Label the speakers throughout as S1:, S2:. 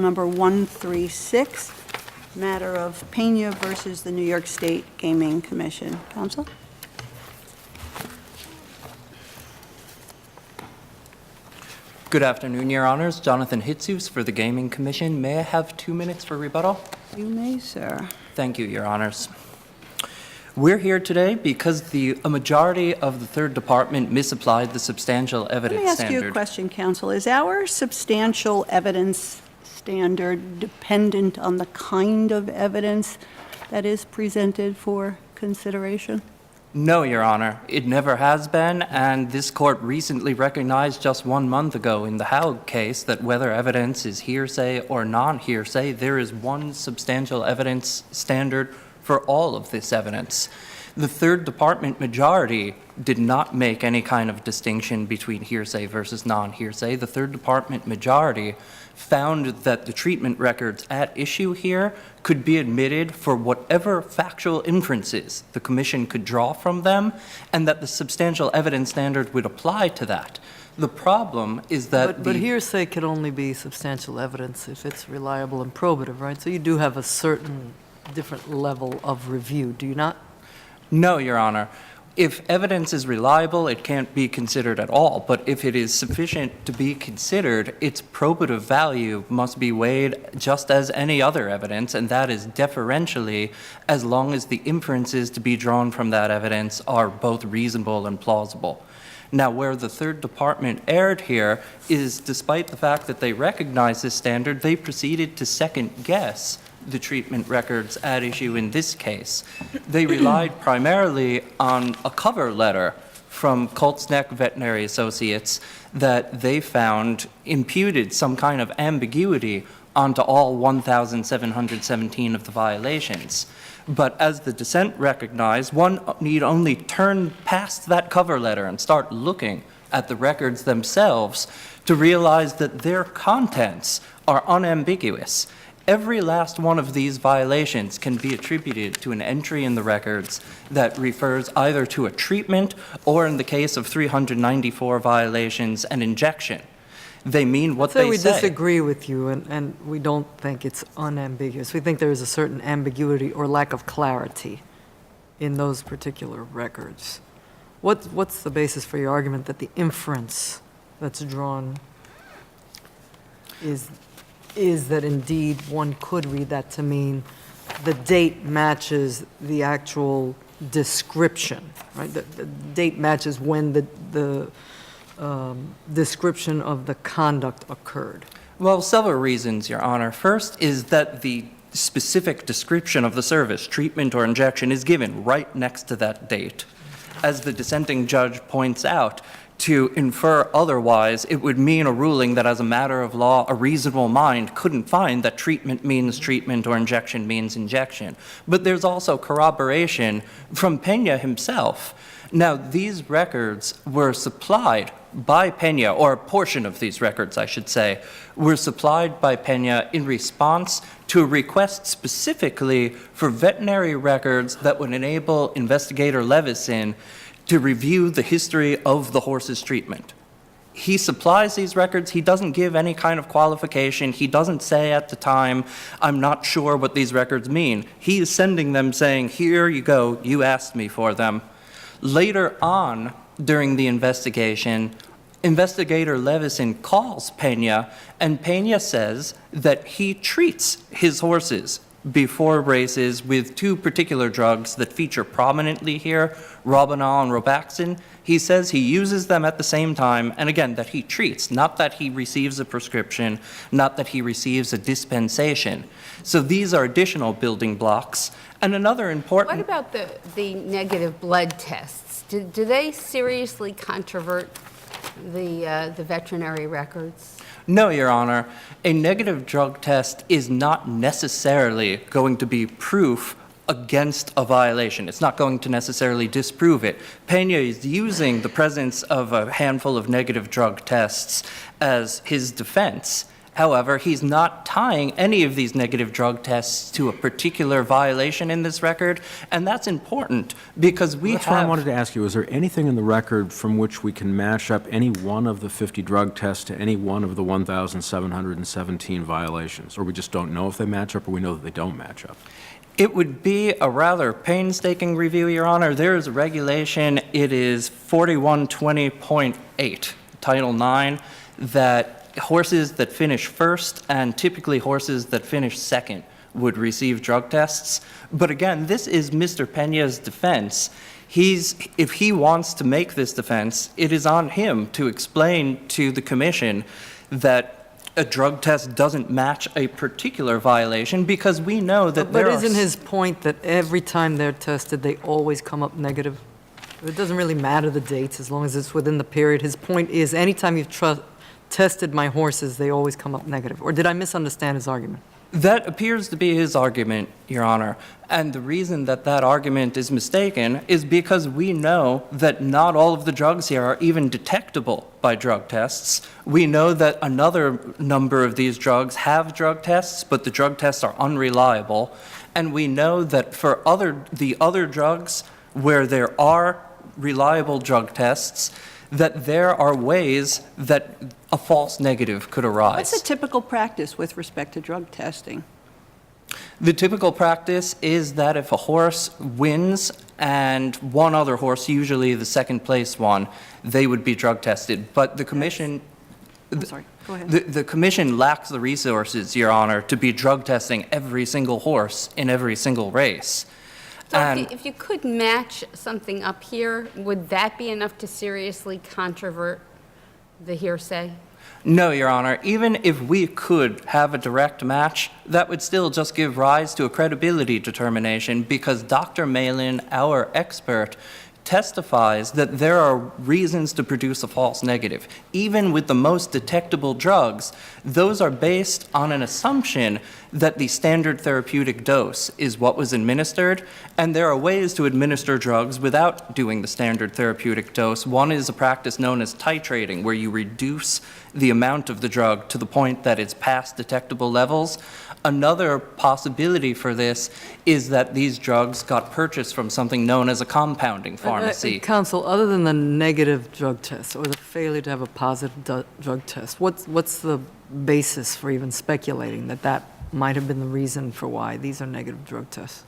S1: Number 136, matter of Pena versus the New York State Gaming Commission. Counsel?
S2: Good afternoon, Your Honors. Jonathan Hitzus for the Gaming Commission. May I have 2 minutes for rebuttal?
S1: You may, sir.
S2: Thank you, Your Honors. We're here today because a majority of the Third Department misapplied the substantial evidence
S1: Let me ask
S2: standard.
S1: you a question, counsel. Is our substantial evidence standard dependent on the kind of evidence that is presented for consideration?
S2: No, Your Honor. It never has been, and this court recently recognized just 1 month ago in the Haug case that whether evidence is hearsay or non-hearsay, there is one substantial evidence standard for all of this evidence. The Third Department majority did not make any kind of distinction between hearsay versus non-hearsay. The Third Department majority found that the treatment records at issue here could be admitted for whatever factual inferences the Commission could draw from them, and that the substantial evidence standard would apply to that. The problem is that
S3: But hearsay can only be substantial evidence if it's reliable and probative, right? So you do have a certain different level of review, do you not?
S2: No, Your Honor. If evidence is reliable, it can't be considered at all. But if it is sufficient to be considered, its probative value must be weighed just as any other evidence, and that is deferentially as long as the inferences to be drawn from that evidence are both reasonable and plausible. Now, where the Third Department erred here is, despite the fact that they recognize this standard, they proceeded to second-guess the treatment records at issue in this case. They relied primarily on a cover letter from Colts Neck Veterinary Associates that they found imputed some kind of ambiguity onto all 1,717 of the violations. But as the dissent recognized, one need only turn past that cover letter and start looking at the records themselves to realize that their contents are unambiguous. Every last one of these violations can be attributed to an entry in the records that refers either to a treatment or, in the case of 394 violations, an injection. They mean what they say.
S3: We disagree with you, and we don't think it's unambiguous. We think there is a certain ambiguity or lack of clarity in those particular records. What's the basis for your argument that the inference that's drawn is that indeed one could read that to mean the date matches the actual description, right? The date matches when the description of the conduct occurred.
S2: Well, several reasons, Your Honor. First is that the specific description of the service, treatment or injection, is given right next to that date. As the dissenting judge points out, to infer otherwise, it would mean a ruling that as a matter of law, a reasonable mind couldn't find that treatment means treatment or injection means injection. But there's also corroboration from Pena himself. Now, these records were supplied by Pena, or a portion of these records, I should say, were supplied by Pena in response to a request specifically for veterinary records that would enable Investigator Levison to review the history of the horse's treatment. He supplies these records. He doesn't give any kind of qualification. He doesn't say at the time, I'm not sure what these records mean. He is sending them saying, here you go, you asked me for them. Later on, during the investigation, Investigator Levison calls Pena, and Pena says that he treats his horses before races with two particular drugs that feature prominently here, Robinol and Robaxin. He says he uses them at the same time, and again, that he treats, not that he receives a prescription, not that he receives a dispensation. So these are additional building blocks. And another important...
S4: What about the negative blood tests? Do they seriously controvert the veterinary records?
S2: No, Your Honor. A negative drug test is not necessarily going to be proof against a violation. It's not going to necessarily disprove it. Pena is using the presence of a handful of negative drug tests as his defense. However, he's not tying any of these negative drug tests to a particular violation in this record, and that's important because
S5: That's what I wanted to ask you. Is there anything in the record from which we can match up any one of the 50 drug tests to any one of the 1,717 violations? Or we just don't know if they match up, or we know that they don't match up?
S2: It would be a rather painstaking review, Your Honor. There is a regulation, it is 4120.8, Title IX, that horses that finish first and typically horses that finish second would receive drug tests. But again, this is Mr. Pena's defense. If he wants to make this defense, it is on him to explain to the commission that a drug test doesn't match a particular violation, because we know that
S3: But isn't his point that every time they're tested, they always come up negative? It doesn't really matter the dates as long as it's within the period. His point is anytime you've tested my horses, they always come up negative. Or did I misunderstand his argument?
S2: That appears to be his argument, Your Honor. And the reason that that argument is mistaken is because we know that not all of the drugs here are even detectable by drug tests. We know that another number of these drugs have drug tests, but the drug tests are unreliable. And we know that for the other drugs where there are reliable drug tests, that there are ways that a false negative could arise.
S1: What's a typical practice with respect to drug testing?
S2: The typical practice is that if a horse wins and one other horse, usually the second place one, they would be drug tested. But the commission,
S1: I'm sorry, go ahead.
S2: the commission lacks the resources, Your Honor, to be drug testing every single horse in every single race.
S4: So
S2: And
S4: if you could match something up here, would that be enough to seriously controvert the hearsay?
S2: no, Your Honor, even if we could have a direct match, that would still just give rise to a credibility determination, because Dr. Malin, our expert, testifies that there are reasons to produce a false negative. Even with the most detectable drugs, those are based on an assumption that the standard therapeutic dose is what was administered, and there are ways to administer drugs without doing the standard therapeutic dose. One is a practice known as titrating, where you reduce the amount of the drug to the point that it's past detectable levels. Another possibility for this is that these drugs got purchased from something known as a compounding pharmacy.
S3: Counsel, other than the negative drug test or the failure to have a positive drug test, what's the basis for even speculating that that might have been the reason for why these are negative drug tests?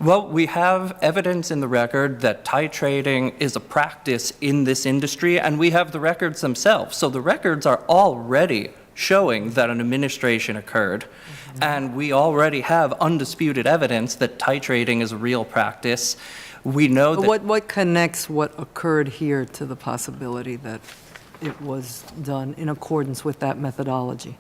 S2: Well, we have evidence in the record that titrating is a practice in this industry, and we have the records themselves. So the records are already showing that an administration occurred, and we already have undisputed evidence that titrating is a real practice. We know that...
S3: What connects what occurred here to the possibility that it was done in accordance with that methodology?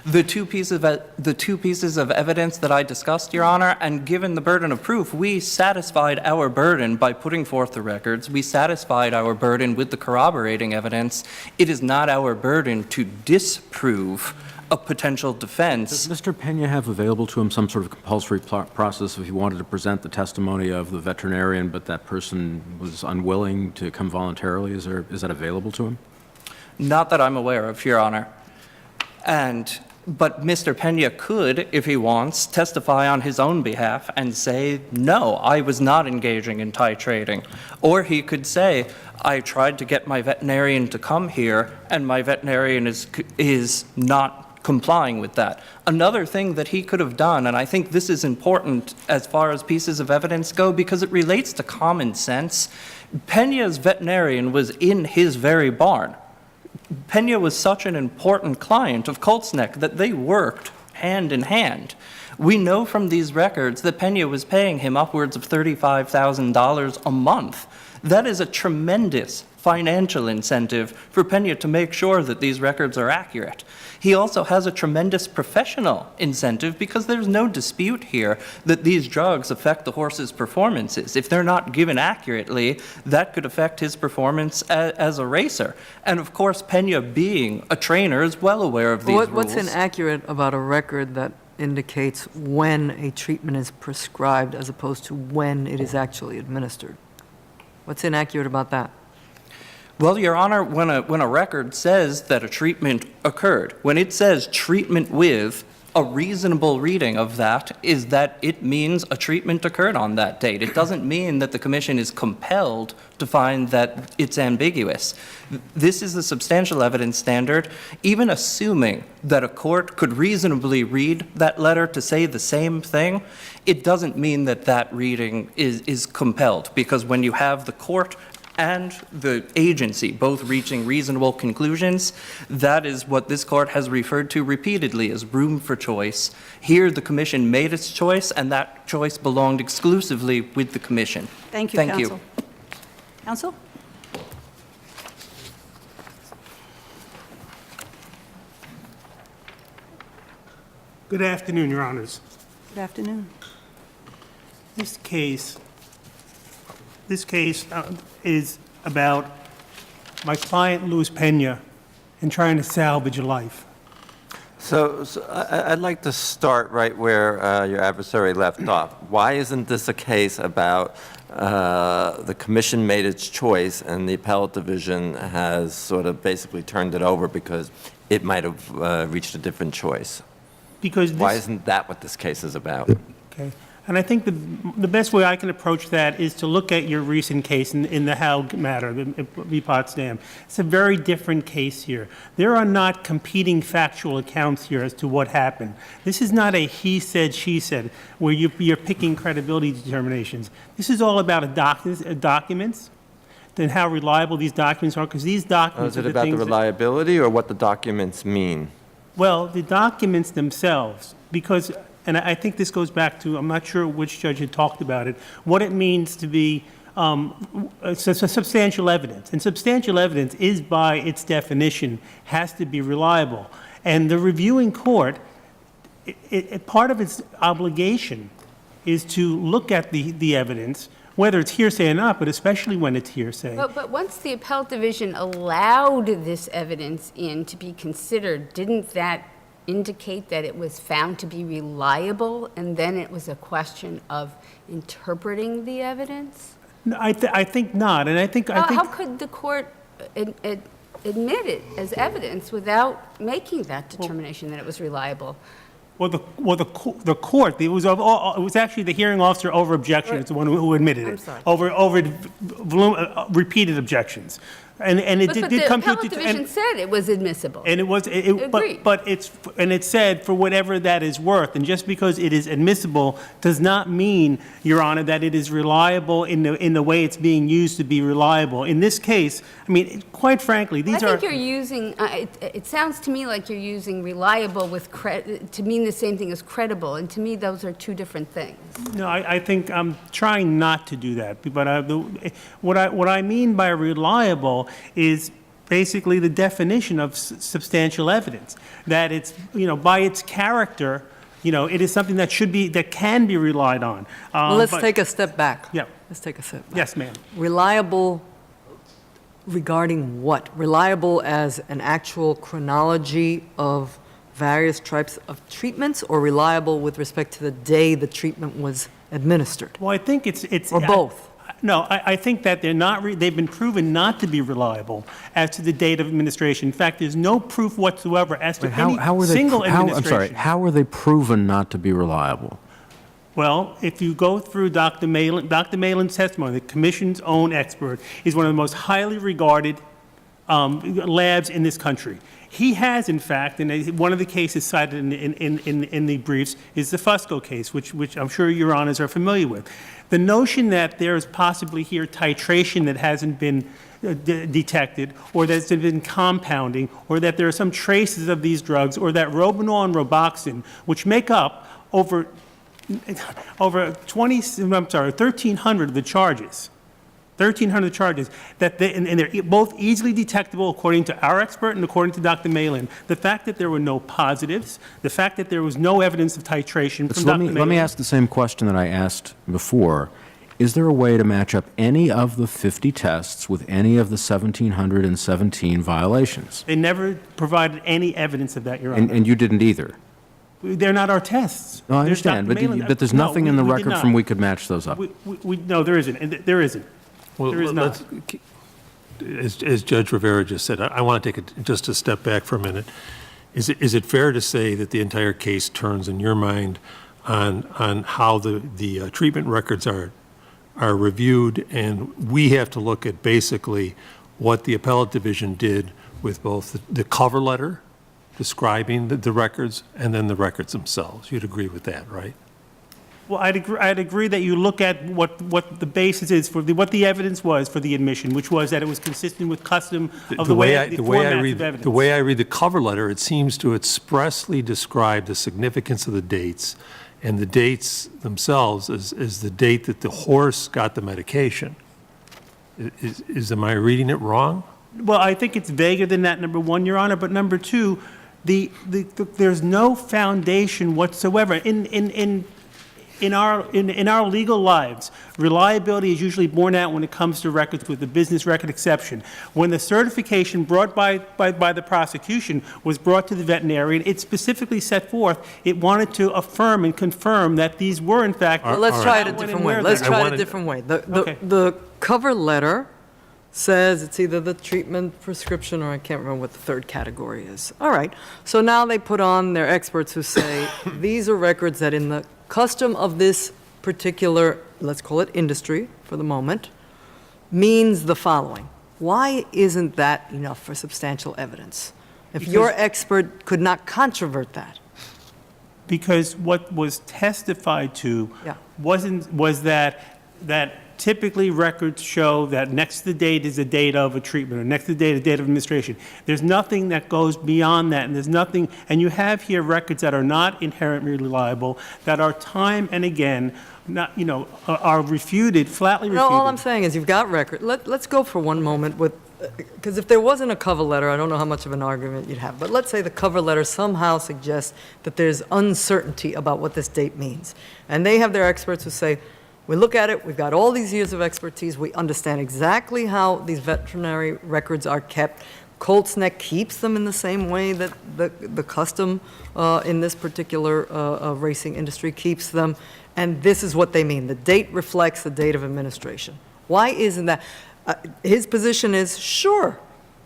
S2: The two pieces of evidence that I discussed, Your Honor, and given the burden of proof, we satisfied our burden by putting forth the records. We satisfied our burden with the corroborating evidence. It is not our burden to disprove a potential defense.
S5: Does Mr. Pena have available to him some sort of compulsory process if he wanted to present the testimony of the veterinarian, but that person was unwilling to come voluntarily? Is that available to him?
S2: Not that I'm aware of, Your Honor. But Mr. Pena could, if he wants, testify on his own behalf and say, no, I was not engaging in titrating. Or he could say, I tried to get my veterinarian to come here, and my veterinarian is not complying with that. Another thing that he could have done, and I think this is important as far as pieces of evidence go because it relates to common sense, Pena's veterinarian was in his very barn. Pena was such an important client of Colt's Neck that they worked hand in hand. We know from these records that Pena was paying him upwards of $35,000 a month. That is a tremendous financial incentive for Pena to make sure that these records are accurate. He also has a tremendous professional incentive because there's no dispute here that these drugs affect the horse's performances. If they're not given accurately, that could affect his performance as a racer. And of course, Pena, being a trainer, is well aware of these rules.
S3: What's inaccurate about a record that indicates when a treatment is prescribed as opposed to when it is actually administered? What's inaccurate about that?
S2: Well, Your Honor, when a record says that a treatment occurred, when it says treatment with, a reasonable reading of that is that it means a treatment occurred on that date. It doesn't mean that the commission is compelled to find that it's ambiguous. This is the substantial evidence standard. Even assuming that a court could reasonably read that letter to say the same thing, it doesn't mean that that reading is compelled, because when you have the court and the agency both reaching reasonable conclusions, that is what this court has referred to repeatedly as room for choice. Here, the commission made its choice, and that choice belonged exclusively with the commission.
S1: Thank you,
S2: Thank
S1: counsel.
S2: you.
S1: Counsel?
S6: Good afternoon, Your Honors.
S1: Good afternoon.
S6: This case is about my client, Luis Pena, and trying to salvage a life.
S7: So I'd like to start right where your adversary left off. Why isn't this a case about the commission made its choice and the appellate division has sort of basically turned it over because it might have reached a different choice?
S6: Because
S7: Why
S6: this,
S7: isn't that what this case is about?
S6: okay, and I think the best way I can approach that is to look at your recent case in the Howe matter, the Potsdam. It's a very different case here. There are not competing factual accounts here as to what happened. This is not a he said, she said, where you're picking credibility determinations. This is all about documents and how reliable these documents are, because these documents
S7: Is
S6: are
S7: it
S6: the
S7: about the
S6: things that-
S7: reliability or what the documents mean?
S6: Well, the documents themselves, because, and I think this goes back to, I'm not sure which judge had talked about it, what it means to be substantial evidence. And substantial evidence is, by its definition, has to be reliable. And the reviewing court, part of its obligation is to look at the evidence, whether it's hearsay or not, but especially when it's hearsay.
S4: But once the appellate division allowed this evidence in to be considered, didn't that indicate that it was found to be reliable, and then it was a question of interpreting the evidence?
S6: No, I think not, and I think...
S4: How could the court admit it as evidence without making that determination that it was reliable?
S6: Well, the court, it was actually the hearing officer over objection, it's the one who admitted it.
S4: I'm sorry.
S6: Over repeated objections. And it
S4: But
S6: did
S4: the
S6: come to...
S4: appellate division said it was admissible.
S6: And it was,
S4: Agreed.
S6: but it said for whatever that is worth, and just because it is admissible does not mean, Your Honor, that it is reliable in the way it's being used to be reliable. In this case, I mean, quite frankly, these are...
S4: I think you're using, it sounds to me like you're using reliable with to mean the same thing as credible, and to me, those are two different things.
S6: No, I think I'm trying not to do that, but what I mean by reliable is basically the definition of substantial evidence, that it's, by its character, it is something that can be relied on.
S3: Well, let's
S6: But-
S3: take a step back.
S6: Yeah.
S3: Let's take a step back.
S6: Yes, ma'am.
S3: Reliable regarding what? Reliable as an actual chronology of various types of treatments, or reliable with respect to the day the treatment was administered?
S6: Well, I think it's...
S3: Or both?
S6: No, I think that they've been proven not to be reliable as to the date of administration. In fact, there's no proof whatsoever as to any single administration.
S5: I'm sorry, how are they proven not to be reliable?
S6: Well, if you go through Dr. Malin's testimony, the commission's own expert, is one of the most highly regarded labs in this country. He has, in fact, and one of the cases cited in the briefs is the Fusco case, which I'm sure Your Honors are familiar with. The notion that there is possibly here titration that hasn't been detected, or there's been compounding, or that there are some traces of these drugs, or that Robenol and Roboxin, which make up over 1,300 of the charges. 1,300 charges, and they're both easily detectable according to our expert and according to Dr. Malin. The fact that there were no positives, the fact that there was no evidence of titration from Dr. Malin.
S5: Let me ask the same question that I asked before. Is there a way to match up any of the 50 tests with any of the 1,717 violations?
S6: They never provided any evidence of that, Your Honor.
S5: And you didn't either?
S6: They're not our tests.
S5: No, I
S6: There's
S5: understand,
S6: Dr. Malin.
S5: but there's
S6: No,
S5: nothing in the
S6: we did
S5: record
S6: not.
S5: from we could match those up.
S6: No, there isn't. There isn't.
S8: Well,
S6: There is not.
S8: as Judge Rivera just said, I want to take just a step back for a minute. Is it fair to say that the entire case turns, in your mind, on how the treatment records are reviewed, and we have to look at basically what the appellate division did with both the cover letter describing the records and then the records themselves? You'd agree with that, right?
S6: Well, I'd agree that you look at what the basis is for what the evidence was for the admission, which was that it was consistent with custom of the way the formats of evidence.
S8: The way I read the cover letter, it seems to expressly describe the significance of the dates, and the dates themselves is the date that the horse got the medication. Am I reading it wrong?
S6: Well, I think it's vaguer than that, number one, Your Honor, but number two, there's no foundation whatsoever. In our legal lives, reliability is usually borne out when it comes to records, with the business record exception. When the certification brought by the prosecution was brought to the veterinarian, it specifically set forth it wanted to affirm and confirm that these were, in fact,
S3: Well, let's try it a
S6: when and
S3: different
S6: where
S3: way. Let's
S6: they-
S3: try it a
S8: wanted-
S3: different way.
S6: Okay.
S3: The cover letter says it's either the treatment prescription, or I can't remember what the third category is. All right, so now they put on their experts who say, these are records that in the custom of this particular, let's call it industry for the moment, means the following. Why isn't that enough for substantial evidence? If your expert could not controvert that?
S6: Because what was testified to
S3: Yeah.
S6: was that typically records show that next to the date is the date of a treatment, or next to the date is the date of administration. There's nothing that goes beyond that, and there's nothing, and you have here records that are not inherently reliable, that are time and again, not, are refuted, flatly
S3: No,
S6: refuted.
S3: all I'm saying is you've got record. Let's go for one moment with, because if there wasn't a cover letter, I don't know how much of an argument you'd have. But let's say the cover letter somehow suggests that there's uncertainty about what this date means. And they have their experts who say, we look at it, we've got all these years of expertise, we understand exactly how these veterinary records are kept. Colt's Neck keeps them in the same way that the custom in this particular racing industry keeps them. And this is what they mean. The date reflects the date of administration. Why isn't that? His position is, sure,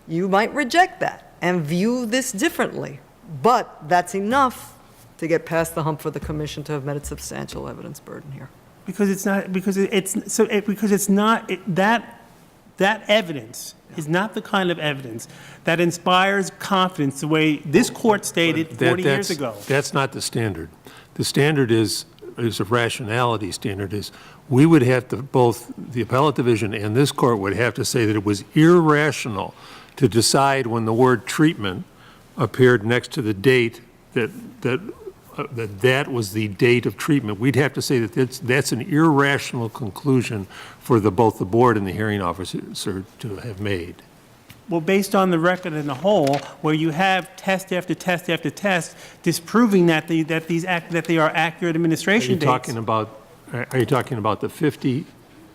S3: you might reject that and view this differently, but that's enough to get past the hump for the commission to have met its substantial evidence burden here.
S6: Because that evidence is not the kind of evidence that inspires confidence the way this court stated 40 years ago.
S8: That's not the standard. The standard is a rationality standard, is we would have to, both the appellate division and this court would have to say that it was irrational to decide when the word treatment appeared next to the date that was the date of treatment. We'd have to say that that's an irrational conclusion for both the board and the hearing officer to have made.
S6: Well, based on the record in a whole, where you have test after test after test disproving that they are accurate administration dates.
S8: Are you talking about the 50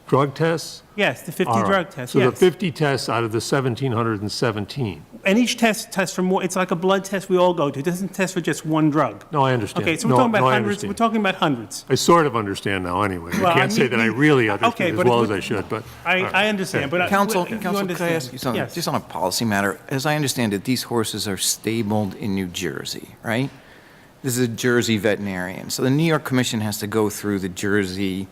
S8: drug tests?
S6: Yes, the 50
S8: All right.
S6: drug tests,
S8: So
S6: yes.
S8: the 50 tests out of the 1,717.
S6: And each test tests for more, it's like a blood test we all go to. It doesn't test for just one drug.
S8: No, I understand.
S6: Okay, so we're talking about
S8: I
S6: hundreds,
S8: understand.
S6: we're talking about hundreds.
S8: I sort of understand now anyway.
S6: Well,
S8: I can't say that I really
S6: okay,
S8: understand as
S6: but
S8: well
S6: it-
S8: as I should, but.
S6: I understand, but.
S9: Counsel,
S6: you
S9: could I
S6: understand.
S9: ask you something?
S6: Yes.
S9: Just on a policy matter, as I understand it, these horses are stabled in New Jersey, right? This is a Jersey veterinarian. So the New York Commission has to go through the Jersey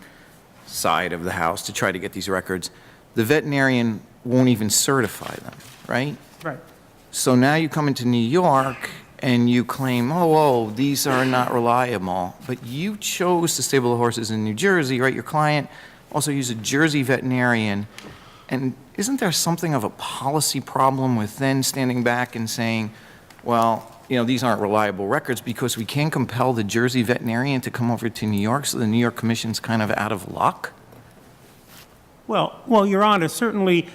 S9: side of the house to try to get these records. The veterinarian won't even certify them, right?
S6: Right.
S9: So now you come into New York and you claim, oh, these are not reliable, but you chose to stable the horses in New Jersey, right? Your client also used a Jersey veterinarian, and isn't there something of a policy problem with then standing back and saying, well, these aren't reliable records because we can't compel the Jersey veterinarian to come over to New York, so the New York Commission's kind of out of luck?
S6: Well, Your Honor, certainly,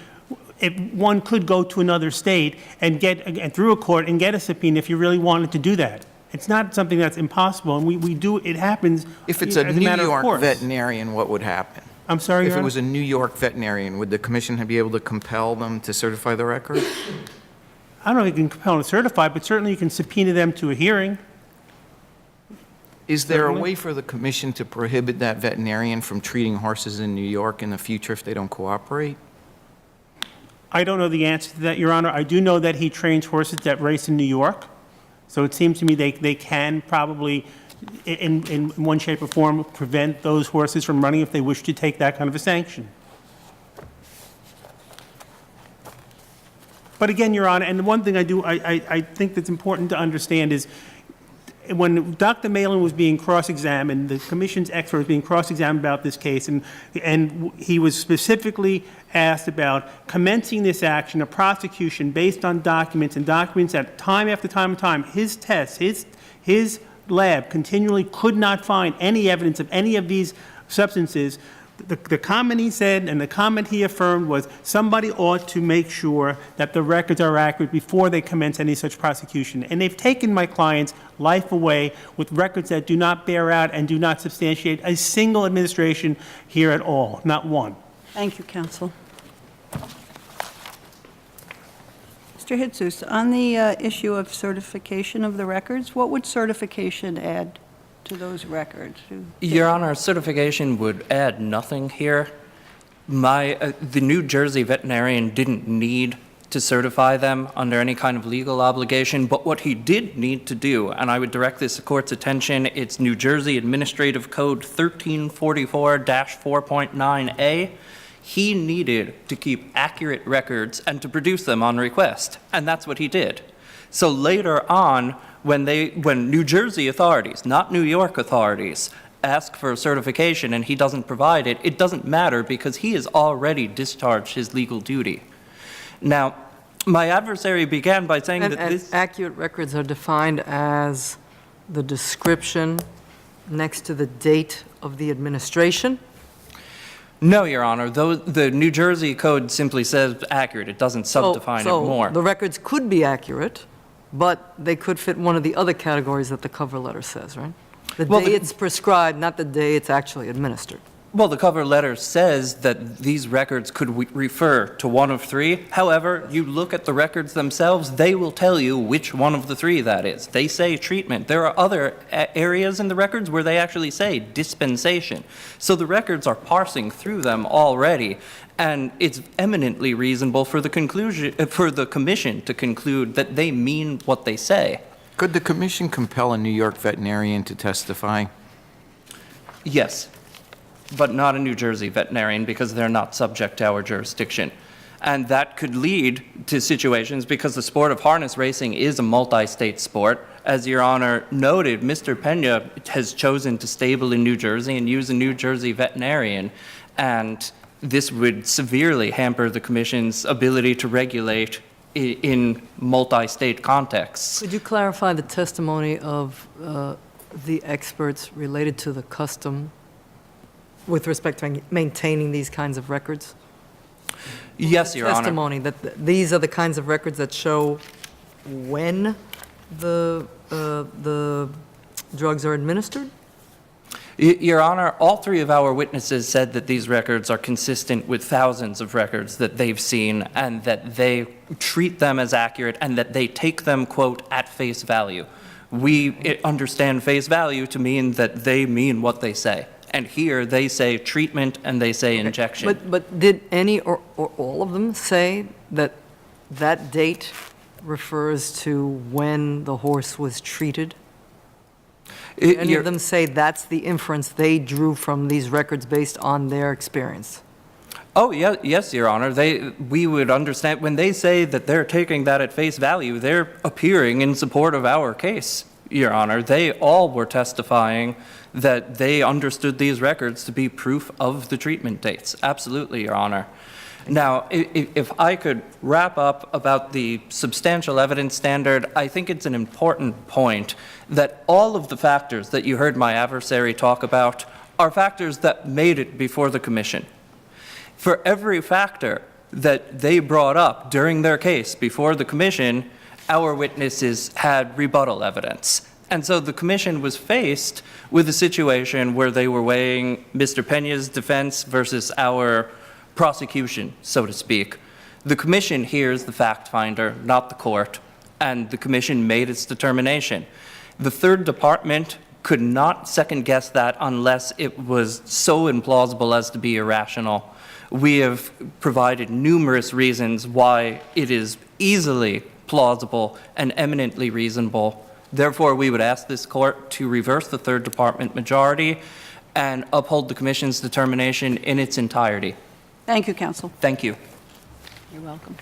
S6: if one could go to another state and get through a court and get a subpoena if you really wanted to do that. It's not something that's impossible, and we do, it happens
S9: If it's a
S6: as
S9: New
S6: matter of
S9: York
S6: course.
S9: veterinarian, what would happen?
S6: I'm sorry,
S9: If
S6: Your
S9: it
S6: Honor?
S9: was a New York veterinarian, would the commission be able to compel them to certify the record?
S6: I don't know if you can compel them to certify, but certainly you can subpoena them to a hearing.
S9: Is there a
S6: Certainly.
S9: way for the commission to prohibit that veterinarian from treating horses in New York in the future if they don't cooperate?
S6: I don't know the answer to that, Your Honor. I do know that he trains horses that race in New York. So it seems to me they can probably, in one shape or form, prevent those horses from running if they wish to take that kind of a sanction. But again, Your Honor, and the one thing I think that's important to understand is when Dr. Malin was being cross-examined, the commission's expert was being cross-examined about this case, and he was specifically asked about commencing this action, a prosecution based on documents that time after time and time, his tests, his lab continually could not find any evidence of any of these substances. The comment he said and the comment he affirmed was somebody ought to make sure that the records are accurate before they commence any such prosecution. And they've taken my client's life away with records that do not bear out and do not substantiate a single administration here at all, not one.
S1: Thank you, counsel. Mr. Jesus, on the issue of certification of the records, what would certification add to those records?
S2: Your Honor, certification would add nothing here. The New Jersey veterinarian didn't need to certify them under any kind of legal obligation, but what he did need to do, and I would direct this court's attention, it's New Jersey Administrative Code 1344-4.9a. He needed to keep accurate records and to produce them on request, and that's what he did. So later on, when New Jersey authorities, not New York authorities, ask for a certification and he doesn't provide it, it doesn't matter because he has already discharged his legal duty. Now, my adversary began by saying that this...
S3: accurate records are defined as the description next to the date of the administration?
S2: No, Your Honor. The New Jersey Code simply says accurate. It doesn't subdefine it more.
S3: So the records could be accurate, but they could fit one of the other categories that the cover letter says, right? The day it's prescribed, not the day it's actually administered.
S2: Well, the cover letter says that these records could refer to one of three. However, you look at the records themselves, they will tell you which one of the three that is. They say treatment. There are other areas in the records where they actually say dispensation. So the records are parsing through them already, and it's eminently reasonable for the commission to conclude that they mean what they say.
S9: Could the commission compel a New York veterinarian to testify?
S2: Yes, but not a New Jersey veterinarian because they're not subject to our jurisdiction. And that could lead to situations because the sport of harness racing is a multi-state sport. As Your Honor noted, Mr. Pena has chosen to stable in New Jersey and use a New Jersey veterinarian, and this would severely hamper the commission's ability to regulate in multi-state contexts.
S3: Could you clarify the testimony of the experts related to the custom with respect to maintaining these kinds of records?
S2: Yes, Your Honor.
S3: Testimony that these are the kinds of records that show when the drugs are administered?
S2: Your Honor, all three of our witnesses said that these records are consistent with thousands of records that they've seen and that they treat them as accurate and that they take them, quote, at face value. We understand face value to mean that they mean what they say. And here they say treatment and they say injection.
S3: But did any or all of them say that that date refers to when the horse was treated? Did any of them say that's the inference they drew from these records based on their experience?
S2: Oh, yeah, yes, Your Honor. We would understand when they say that they're taking that at face value, they're appearing in support of our case, Your Honor. They all were testifying that they understood these records to be proof of the treatment dates. Absolutely, Your Honor. Now, if I could wrap up about the substantial evidence standard, I think it's an important point that all of the factors that you heard my adversary talk about are factors that made it before the commission. For every factor that they brought up during their case before the commission, our witnesses had rebuttal evidence. And so the commission was faced with a situation where they were weighing Mr. Pena's defense versus our prosecution, so to speak. The commission here is the fact finder, not the court, and the commission made its determination. The third department could not second guess that unless it was so implausible as to be irrational. We have provided numerous reasons why it is easily plausible and eminently reasonable. Therefore, we would ask this court to reverse the third department majority and uphold the commission's determination in its entirety.
S1: Thank you, counsel.
S2: Thank you.
S1: You're welcome.